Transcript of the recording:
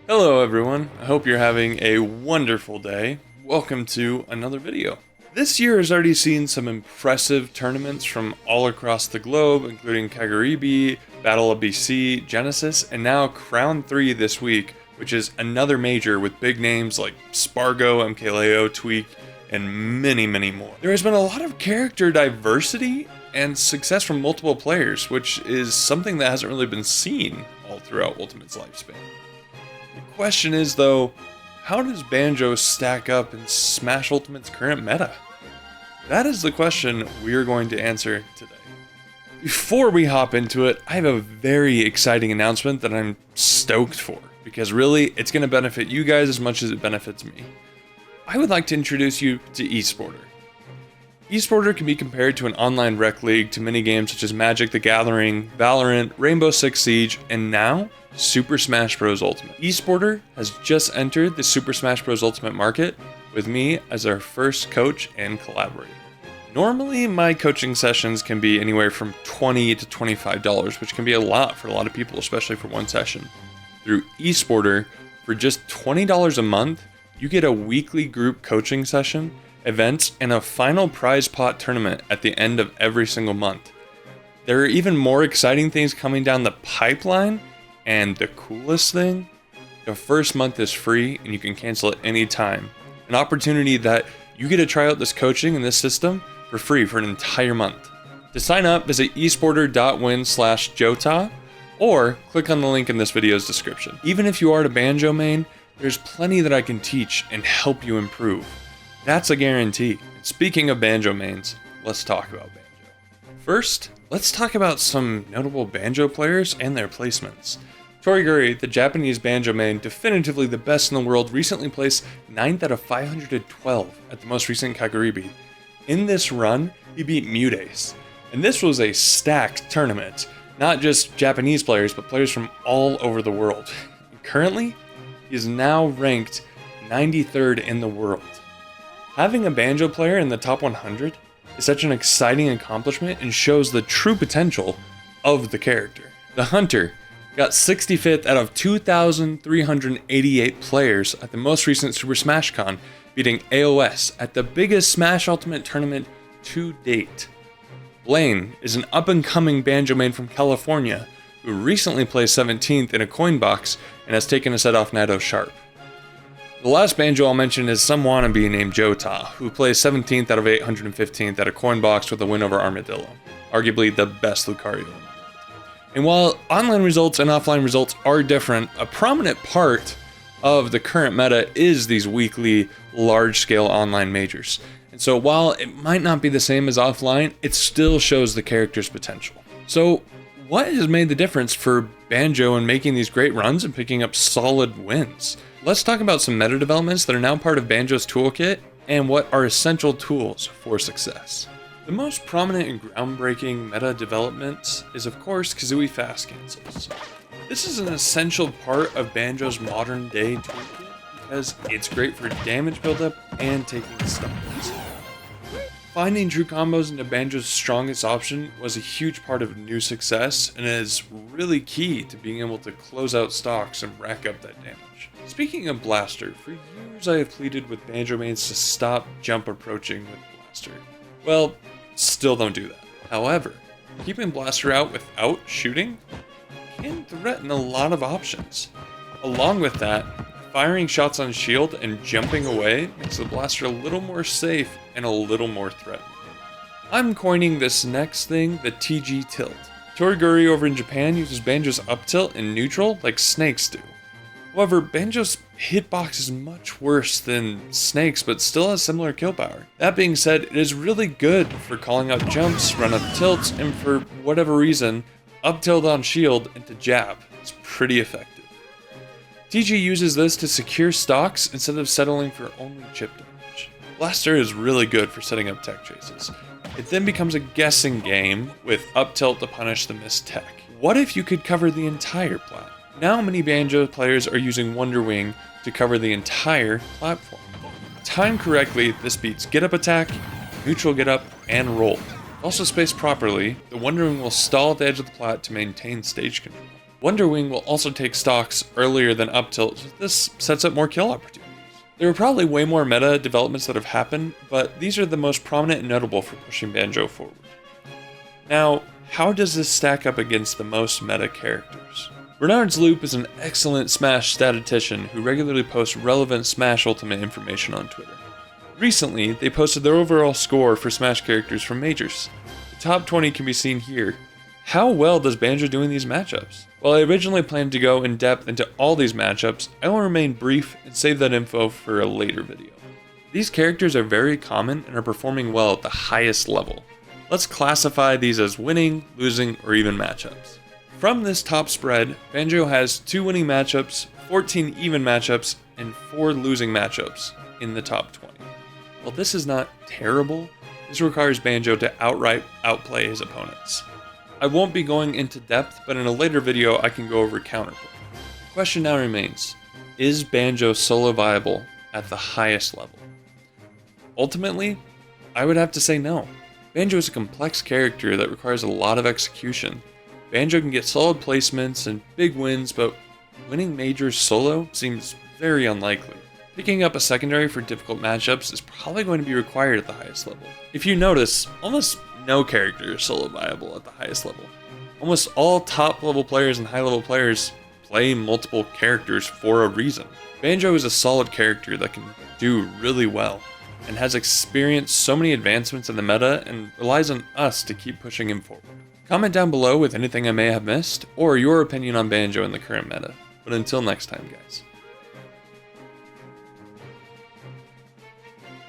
Hello everyone, I hope you're having a wonderful day. Welcome to another video. This year has already seen some impressive tournaments from all across the globe, including Kazooie, Battle of BC, Genesis, and now Crown 3 this week, which is another major with big names like Spargo, MKLeo, Tweak, and many more. There has been a lot of character diversity and success from multiple players, which is something that hasn't really been seen all throughout Ultimate's lifespan. The question is, though, how does Banjo stack up in Smash Ultimate's current meta? That is the question we are going to answer today. Before we hop into it, I have a very exciting announcement that I'm stoked for, because really, it's going to benefit you guys as much as it benefits me. I would like to introduce you to Esporter. Esporter can be compared to an online rec league to many games such as Magic the Gathering, Valorant, Rainbow Six Siege, and now Super Smash Bros. Ultimate. Esporter has just entered the Super Smash Bros. Ultimate market with me as our first coach and collaborator. Normally, my coaching sessions can be anywhere from $20 to $25, which can be a lot for a lot of people, especially for one session. Through Esporter, for just $20 a month, you get a weekly group coaching session, events, and a final prize pot tournament at the end of every single month. There are even more exciting things coming down the pipeline, and the coolest thing, the first month is free and you can cancel at any time. An opportunity that you get to try out this coaching and this system for free for an entire month. To sign up, visit esporter.win/Jota or click on the link in this video's description. Even if you are a Banjo main, there's plenty that I can teach and help you improve. That's a guarantee. Speaking of Banjo mains, let's talk about Banjo. First, let's talk about some notable Banjo players and their placements. Toriguri, the Japanese Banjo main, definitively the best in the world, recently placed 9th out of 512 at the most recent Kaguribi. In this run, he beat Mutace, and this was a stacked tournament. Not just Japanese players, but players from all over the world. And currently, he is now ranked 93rd in the world. Having a Banjo player in the top 100 is such an exciting accomplishment and shows the true potential of the character. The Hunter got 65th out of 2,388 players at the most recent Super Smash Con, beating AOS at the biggest Smash Ultimate tournament to date. Blaine is an up-and-coming Banjo main from California who recently placed 17th in a coin box and has taken a set off Nato Sharp. The last Banjo I'll mention is some wannabe named Jota, who placed 17th out of 815th at a coin box with a win over Armadillo, arguably the best Lucario. And while online results and offline results are different, a prominent part of the current meta is these weekly, large-scale online majors. And so while it might not be the same as offline, it still shows the character's potential. So what has made the difference for Banjo in making these great runs and picking up solid wins? Let's talk about some meta developments that are now part of Banjo's toolkit and what are essential tools for success. The most prominent and groundbreaking meta development is, of course, Kazooie fast cancels. This is an essential part of Banjo's modern day toolkit because it's great for damage buildup and taking stocks. Finding true combos into Banjo's strongest option was a huge part of new success and is really key to being able to close out stocks and rack up that damage. Speaking of Blaster, for years I have pleaded with Banjo mains to stop jump approaching with Blaster. Well, still don't do that. However, keeping Blaster out without shooting can threaten a lot of options. Along with that, firing shots on shield and jumping away makes the Blaster a little more safe and a little more threatening. I'm coining this next thing the TG tilt. Toriguri over in Japan uses Banjo's up tilt and neutral like Snakes do. However, Banjo's hitbox is much worse than Snake's, but still has similar kill power. That being said, it is really good for calling out jumps, run up tilts, and for whatever reason, up tilt on shield and to jab. It's pretty effective. TG uses this to secure stocks instead of settling for only chip damage. Blaster is really good for setting up tech chases. It then becomes a guessing game with up tilt to punish the missed tech. What if you could cover the entire plat? Now many Banjo players are using Wonder Wing to cover the entire platform. Timed correctly, this beats get up attack, neutral get up, and roll. Also spaced properly, the Wonder Wing will stall at the edge of the plat to maintain stage control. Wonder Wing will also take stocks earlier than up tilt, so this sets up more kill opportunities. There are probably way more meta developments that have happened, but these are the most prominent and notable for pushing Banjo forward. Now, how does this stack up against the most meta characters? Bernard's Loop is an excellent Smash statistician who regularly posts relevant Smash Ultimate information on Twitter. Recently, they posted their overall score for Smash characters from Majors. The top 20 can be seen here. How well does Banjo do in these matchups? While I originally planned to go in depth into all these matchups, I will remain brief and save that info for a later video. These characters are very common and are performing well at the highest level. Let's classify these as winning, losing, or even matchups. From this top spread, Banjo has 2 winning matchups, 14 even matchups, and 4 losing matchups in the top 20. While this is not terrible, this requires Banjo to outright outplay his opponents. I won't be going into depth, but in a later video I can go over counterplay. The question now remains, is Banjo solo viable at the highest level? Ultimately, I would have to say no. Banjo is a complex character that requires a lot of execution. Banjo can get solid placements and big wins, but winning majors solo seems very unlikely. Picking up a secondary for difficult matchups is probably going to be required at the highest level. If you notice, almost no character is solo viable at the highest level. Almost all top level players and high level players play multiple characters for a reason. Banjo is a solid character that can do really well, and has experienced so many advancements in the meta and relies on us to keep pushing him forward. Comment down below with anything I may have missed, or your opinion on Banjo in the current meta. But until next time, guys.